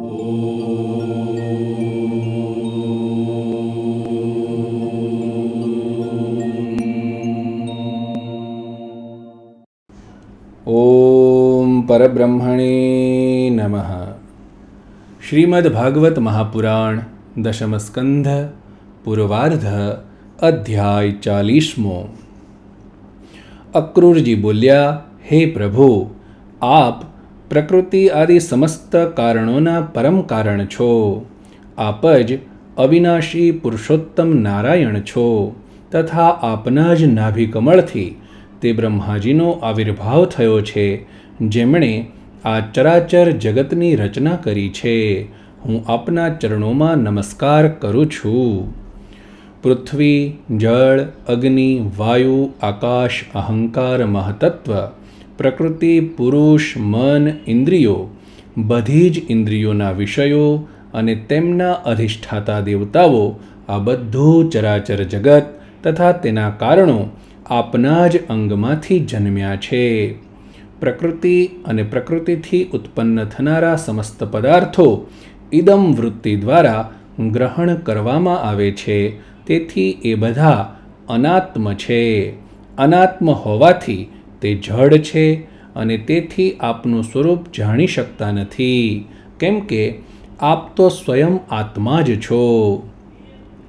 ઓમ પરબ્રહ્મણે નમઃ. શ્રીમદ્ ભાગવત મહાપુરાણ દશમ સ્કંધ પૂર્વાર્ધ અધ્યાય 40. અક્રૂરજી બોલ્યા, હે પ્રભુ, આપ પ્રકૃતિ આદિ સમસ્ત કારણોના પરમ કારણ છો. આપ જ અવિનાશી પુરુષોત્તમ નારાયણ છો તથા આપના જ નાભિકમળથી તે બ્રહ્માજીનો આવિર્ભાવ થયો છે, જેમણે આ ચરાચર જગતની રચના કરી છે. હું આપના ચરણોમાં નમસ્કાર કરું છું. પૃથ્વી, જળ, અગ્નિ, વાયુ, આકાશ, અહંકાર, મહતત્વ, પ્રકૃતિ, પુરુષ, મન, ઇન્દ્રિયો, બધી જ ઇન્દ્રિયોના વિષયો અને તેમના અધિષ્ઠાતા દેવતાઓ, આ બધું ચરાચર જગત તથા તેના કારણો આપના જ અંગમાંથી જન્મ્યા છે. પ્રકૃતિ અને પ્રકૃતિથી ઉત્પન્ન થનારા સમસ્ત પદાર્થો ઇદમ વૃત્તિ દ્વારા ગ્રહણ કરવામાં આવે છે. તેથી એ બધા અનાત્મ છે. અનાત્મ હોવાથી તે જડ છે અને તેથી આપનું સ્વરૂપ જાણી શકતા નથી, કેમ કે આપ તો સ્વયં આત્મા જ છો.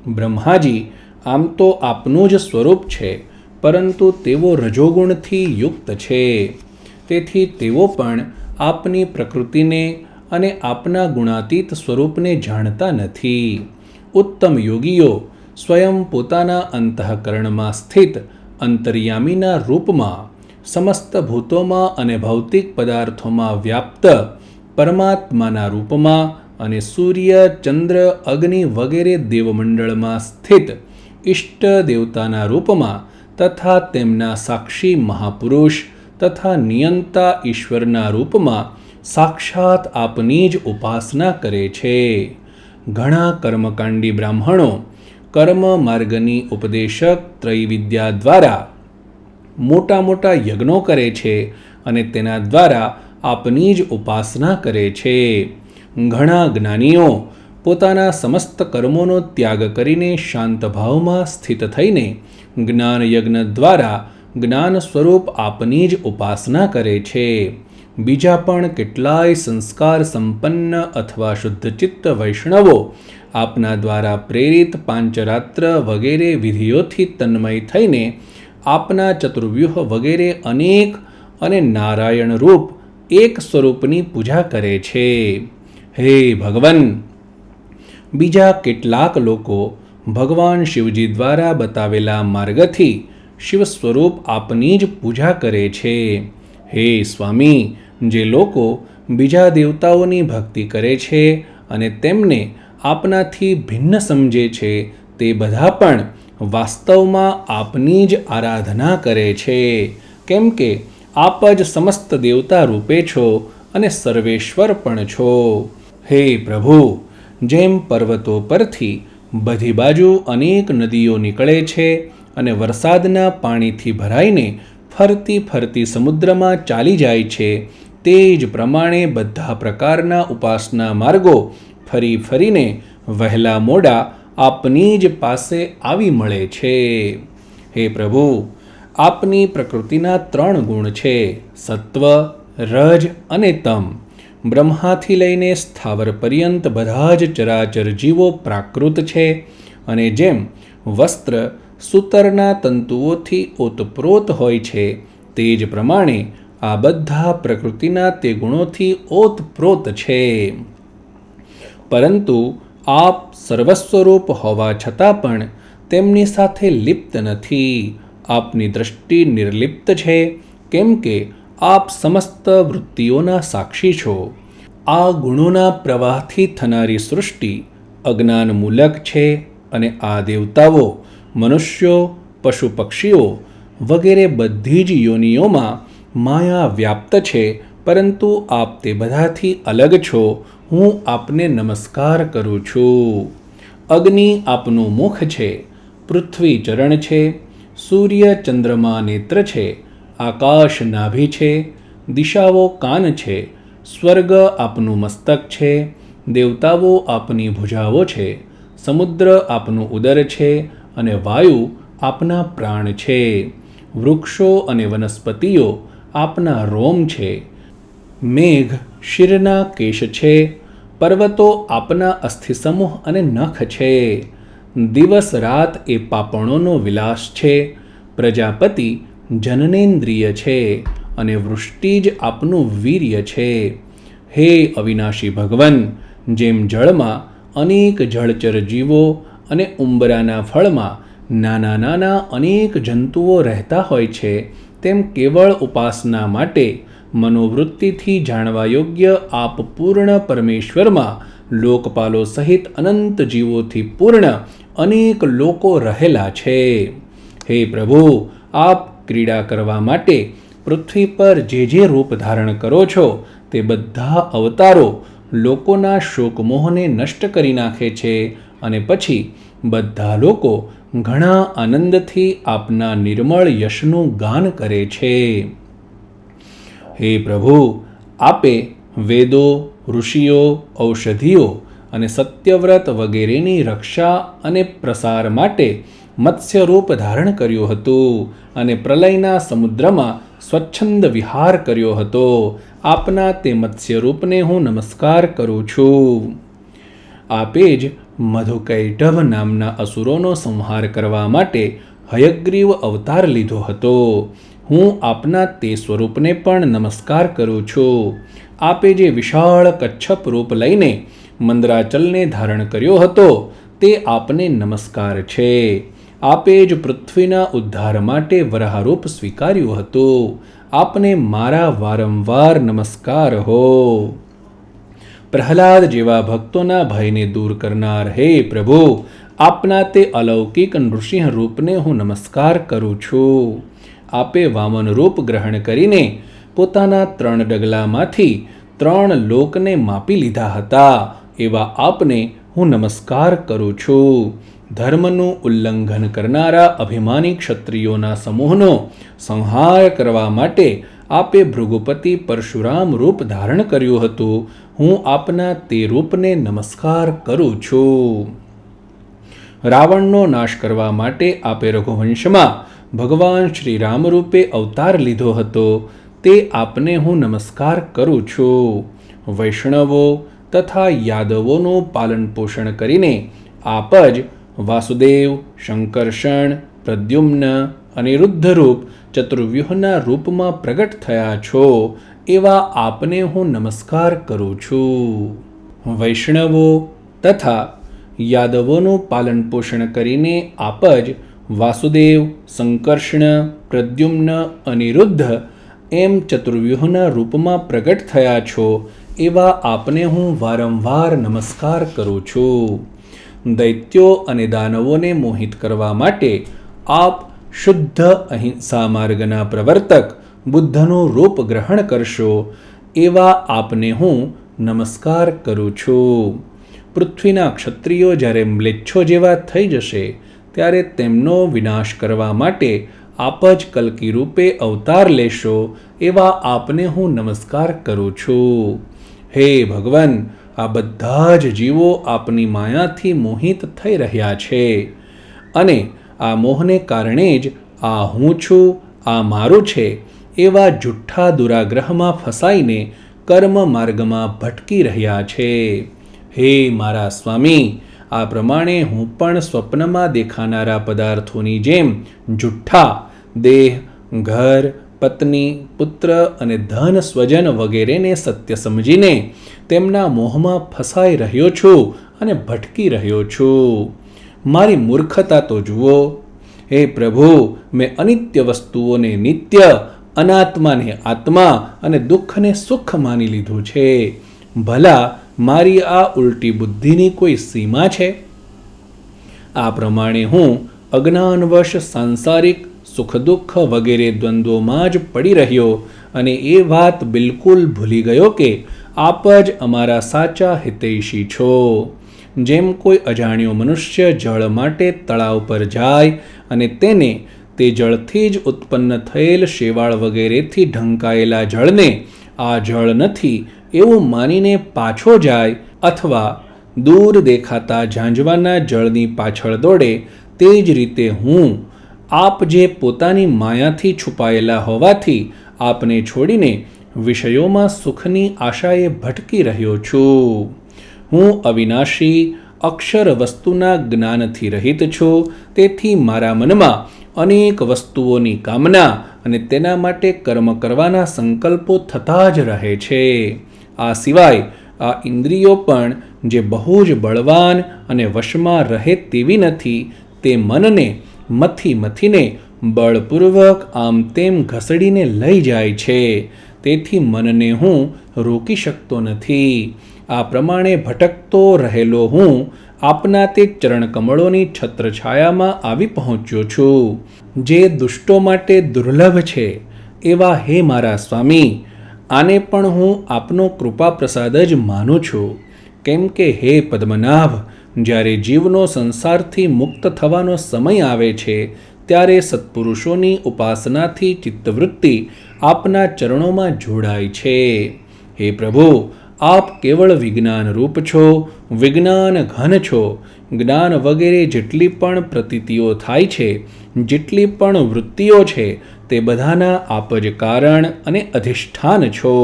બ્રહ્માજી આમ તો આપનું જ સ્વરૂપ છે, પરંતુ તેઓ રજોગુણથી યુક્ત છે. તેથી તેઓ પણ આપની પ્રકૃતિને અને આપના ગુણાતીત સ્વરૂપને જાણતા નથી. ઉત્તમ યોગીઓ સ્વયં પોતાના અંતઃકરણમાં સ્થિત અંતર્યામીના રૂપમાં સમસ્ત ભૂતોમાં અને ભૌતિક પદાર્થોમાં વ્યાપ્ત પરમાત્માના રૂપમાં અને સૂર્ય, ચંદ્ર, અગ્નિ વગેરે દેવમંડળમાં સ્થિત ઇષ્ટ દેવતાના રૂપમાં તથા તેમના સાક્ષી મહાપુરુષ તથા નિયંતા ઈશ્વરના રૂપમાં સાક્ષાત આપની જ ઉપાસના કરે છે. ઘણા કર્મકાંડી બ્રાહ્મણો કર્મ માર્ગની ઉપદેશક ત્રૈવિદ્યા દ્વારા મોટા મોટા યજ્ઞો કરે છે અને તેના દ્વારા આપની જ ઉપાસના કરે છે. ઘણા જ્ઞાનીઓ પોતાના સમસ્ત કર્મોનો ત્યાગ કરીને શાંત ભાવમાં સ્થિત થઈને જ્ઞાન યજ્ઞ દ્વારા જ્ઞાન સ્વરૂપ આપની જ ઉપાસના કરે છે. બીજા પણ કેટલાય સંસ્કાર સંપન્ન અથવા શુદ્ધચિત્ત વૈષ્ણવો આપના દ્વારા પ્રેરિત પાંચરાત્ર વગેરે વિધિઓથી તન્મય થઈને આપના ચતુર્વ્યુહ વગેરે અનેક અને નારાયણ રૂપ એક સ્વરૂપની પૂજા કરે છે. હે ભગવન, બીજા કેટલાક લોકો ભગવાન શિવજી દ્વારા બતાવેલા માર્ગથી શિવ સ્વરૂપ આપની જ પૂજા કરે છે. હે સ્વામી, જે લોકો બીજા દેવતાઓની ભક્તિ કરે છે અને તેમને આપનાથી ભિન્ન સમજે છે, તે બધા પણ વાસ્તવમાં આપની જ આરાધના કરે છે, કેમ કે આપ જ સમસ્ત દેવતા રૂપે છો અને સર્વેશ્વર પણ છો. હે પ્રભુ, જેમ પર્વતો પરથી બધી બાજુ અનેક નદીઓ નીકળે છે અને વરસાદના પાણીથી ભરાઈને ફરતી ફરતી સમુદ્રમાં ચાલી જાય છે, તે જ પ્રમાણે બધા પ્રકારના ઉપાસના માર્ગો ફરી ફરીને વહેલા મોડા આપની જ પાસે આવી મળે છે. હે પ્રભુ, આપની પ્રકૃતિના 3 ગુણ છે, સત્વ, રજ અને તમ. બ્રહ્માથી લઈને સ્થાવર પર્યંત બધા જ ચરાચર જીવો પ્રાકૃત છે અને જેમ વસ્ત્ર સૂતરના તંતુઓથી ઓતપ્રોત હોય છે, તે જ પ્રમાણે આ બધા પ્રકૃતિના તે ગુણોથી ઓતપ્રોત છે. પરંતુ આપ સર્વસ્વરૂપ હોવા છતાં પણ તેમની સાથે લિપ્ત નથી. આપની દૃષ્ટિ નિર્લિપ્ત છે, કેમ કે આપ સમસ્ત વૃત્તિઓના સાક્ષી છો. આ ગુણોના પ્રવાહથી થનારી સૃષ્ટિ અજ્ઞાન મૂલક છે અને આ દેવતાઓ, મનુષ્યો, પશુ પક્ષીઓ વગેરે બધી જ યોનિઓમાં માયા વ્યાપ્ત છે, પરંતુ આપ તે બધાથી અલગ છો. હું આપને નમસ્કાર કરું છું. અગ્નિ આપનું મુખ છે, પૃથ્વી ચરણ છે, સૂર્ય ચંદ્રમા નેત્ર છે, આકાશ નાભિ છે, દિશાઓ કાન છે, સ્વર્ગ આપનું મસ્તક છે, દેવતાઓ આપની ભુજાઓ છે, સમુદ્ર આપનું ઉદર છે અને વાયુ આપના પ્રાણ છે. વૃક્ષો અને વનસ્પતિઓ આપના રોમ છે. મેઘ શિરના કેશ છે, પર્વતો આપના અસ્થિસમૂહ અને નખ છે. દિવસ રાત એ પાપણોનો વિલાસ છે, પ્રજાપતિ જનનેન્દ્રિય છે અને વૃષ્ટિ જ આપનું વીર્ય છે. હે અવિનાશી ભગવન, જેમ જળમાં અનેક જળચર જીવો અને ઉંબરાના ફળમાં નાના નાના અનેક જંતુઓ રહેતા હોય છે, તેમ કેવળ ઉપાસના માટે મનોવૃત્તિથી જાણવા યોગ્ય આપ પૂર્ણ પરમેશ્વરમાં લોકપાલો સહિત અનંત જીવોથી પૂર્ણ અનેક લોકો રહેલા છે. હે પ્રભુ, આપ ક્રીડા કરવા માટે પૃથ્વી પર જે રૂપ ધારણ કરો છો તે બધા અવતારો લોકોના શોકમોહને નષ્ટ કરી નાખે છે અને પછી બધા લોકો ઘણા આનંદથી આપના નિર્મળ યશનું ગાન કરે છે. હે પ્રભુ, આપે વેદો, ઋષિઓ, ઔષધિઓ અને સત્યવ્રત વગેરેની રક્ષા અને પ્રસાર માટે મત્સ્ય રૂપ ધારણ કર્યું હતું અને પ્રલયના સમુદ્રમાં સ્વચ્છંદ વિહાર કર્યો હતો. આપના તે મત્સ્ય રૂપને હું નમસ્કાર કરું છું. આપે જ મધુકૈટભ નામના અસુરોનો સંહાર કરવા માટે હયગ્રીવ અવતાર લીધો હતો. હું આપના તે સ્વરૂપને પણ નમસ્કાર કરું છું. આપે જે વિશાળ કચ્છપ રૂપ લઈને મંદરાચલને ધારણ કર્યો હતો તે આપને નમસ્કાર છે. આપે જ પૃથ્વીના ઉદ્ધાર માટે વરાહરૂપ સ્વીકાર્યું હતું. આપને મારા વારંવાર નમસ્કાર હો. પ્રહલાદ જેવા ભક્તોના ભયને દૂર કરનાર હે પ્રભુ, આપના તે અલૌકિક નૃસિંહ રૂપને હું નમસ્કાર કરું છું. આપે વામન રૂપ ગ્રહણ કરીને પોતાના 3 ડગલામાંથી 3 લોકને માપી લીધા હતા, એવા આપને હું નમસ્કાર કરું છું. ધર્મનું ઉલ્લંઘન કરનારા અભિમાની ક્ષત્રિયોના સમૂહનો સંહાર કરવા માટે આપે ભૃગુપતિ પરશુરામ રૂપ ધારણ કર્યું હતું. હું આપના તે રૂપને નમસ્કાર કરું છું. રાવણનો નાશ કરવા માટે આપે રઘુવંશમાં ભગવાન શ્રી રામ રૂપે અવતાર લીધો હતો, તે આપને હું નમસ્કાર કરું છું. વૈષ્ણવો તથા યાદવોનું પાલન પોષણ કરીને આપ જ વાસુદેવ, શંકર્ષણ, પ્રદ્યુમ્ન, અનિરુદ્ધ રૂપ ચતુર્વ્યુહના રૂપમાં પ્રગટ થયા છો, એવા આપને હું નમસ્કાર કરું છું. વૈષ્ણવો તથા યાદવોનું પાલન પોષણ કરીને આપ જ વાસુદેવ, સંકર્ષણ, પ્રદ્યુમ્ન, અનિરુદ્ધ એમ ચતુર્વ્યુહના રૂપમાં પ્રગટ થયા છો, એવા આપને હું વારંવાર નમસ્કાર કરું છું. દૈત્યો અને દાનવોને મોહિત કરવા માટે આપ શુદ્ધ અહિંસા માર્ગના પ્રવર્તક બુદ્ધનું રૂપ ગ્રહણ કરશો, એવા આપને હું નમસ્કાર કરું છું. પૃથ્વીના ક્ષત્રિયો જ્યારે મ્લેચ્છો જેવા થઈ જશે ત્યારે તેમનો વિનાશ કરવા માટે આપ જ કલ્કી રૂપે અવતાર લેશો, એવા આપને હું નમસ્કાર કરું છું. હે ભગવાન, આ બધા જ જીવો આપની માયાથી મોહિત થઈ રહ્યા છે અને આ મોહને કારણે જ આ હું છું, આ મારું છે એવા જુઠ્ઠા દુરાગ્રહમાં ફસાઈને કર્મ માર્ગમાં ભટકી રહ્યા છે. હે મારા સ્વામી, આ પ્રમાણે હું પણ સ્વપ્નમાં દેખાનારા પદાર્થોની જેમ જુઠ્ઠા દેહ, ઘર, પત્ની, પુત્ર અને ધન સ્વજન વગેરેને સત્ય સમજીને તેમના મોહમાં ફસાઈ રહ્યો છું અને ભટકી રહ્યો છું. મારી મૂર્ખતા તો જુઓ. હે પ્રભુ, મેં અનિત્ય વસ્તુઓને નિત્ય, અનાત્માને આત્મા અને દુઃખને સુખ માની લીધું છે. ભલા મારી આ ઉલટી બુદ્ધિની કોઈ સીમા છે? આ પ્રમાણે હું અજ્ઞાનવશ સાંસારિક સુખ દુઃખ વગેરે દ્વંદ્વોમાં જ પડી રહ્યો અને એ વાત બિલકુલ ભૂલી ગયો કે આપ જ અમારા સાચા હિતૈષી છો. જેમ કોઈ અજાણ્યો મનુષ્ય જળ માટે તળાવ પર જાય અને તેને તે જળથી જ ઉત્પન્ન થયેલ શેવાળ વગેરેથી ઢંકાયેલા જળને આ જળ નથી એવું માનીને પાછો જાય, અથવા દૂર દેખાતા ઝાંઝવાના જળની પાછળ દોડે, તે જ રીતે હું, આપ જે પોતાની માયાથી છુપાયેલા હોવાથી આપને છોડીને વિષયોમાં સુખની આશાએ ભટકી રહ્યો છું. હું અવિનાશી અક્ષર વસ્તુના જ્ઞાનથી રહિત છું, તેથી મારા મનમાં અનેક વસ્તુઓની કામના અને તેના માટે કર્મ કરવાના સંકલ્પો થતા જ રહે છે. આ સિવાય આ ઇન્દ્રિયો પણ જે બહુ જ બળવાન અને વશમાં રહે તેવી નથી, તે મનને મથીને બળપૂર્વક આમ તેમ ઘસડીને લઈ જાય છે. તેથી મનને હું રોકી શકતો નથી. આ પ્રમાણે ભટકતો રહેલો હું આપના તે ચરણકમળોની છત્રછાયામાં આવી પહોંચ્યો છું, જે દુષ્ટો માટે દુર્લભ છે. એવા હે મારા સ્વામી, આને પણ હું આપનો કૃપા પ્રસાદ જ માનું છું. કેમ કે હે પદ્મનાભ, જ્યારે જીવનો સંસારથી મુક્ત થવાનો સમય આવે છે, ત્યારે સત્પુરુષોની ઉપાસનાથી ચિત્તવૃત્તિ આપના ચરણોમાં જોડાય છે. હે પ્રભુ, આપ કેવળ વિજ્ઞાન રૂપ છો, વિજ્ઞાન ઘન છો. જ્ઞાન વગેરે જેટલી પણ પ્રતીતિઓ થાય છે, જેટલી પણ વૃત્તિઓ છે, તે બધાના આપ જ કારણ અને અધિષ્ઠાન છો.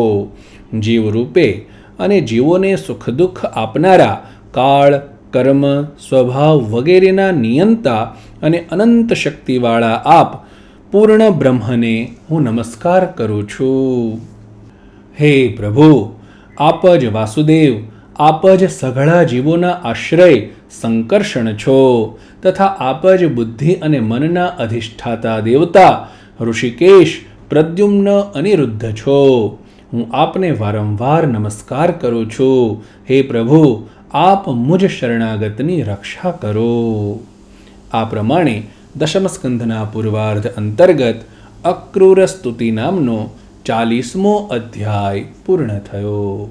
જીવ રૂપે અને જીવોને સુખ દુઃખ આપનારા કાળ, કર્મ, સ્વભાવ વગેરેના નિયંતા અને અનંત શક્તિવાળા આપ પૂર્ણ બ્રહ્મને હું નમસ્કાર કરું છું. હે પ્રભુ, આપ જ વાસુદેવ, આપ જ સઘળા જીવોના આશ્રય સંકર્ષણ છો, તથા આપ જ બુદ્ધિ અને મનના અધિષ્ઠાતા દેવતા ઋષિકેશ, પ્રદ્યુમ્ન, અનિરુદ્ધ છો. હું આપને વારંવાર નમસ્કાર કરું છું. હે પ્રભુ, આપ મુજ શરણાગતની રક્ષા કરો. આ પ્રમાણે દશમ સ્કંધના પૂર્વાર્ધ અંતર્ગત અક્રૂર સ્તુતિ નામનો 40મો અધ્યાય પૂર્ણ થયો.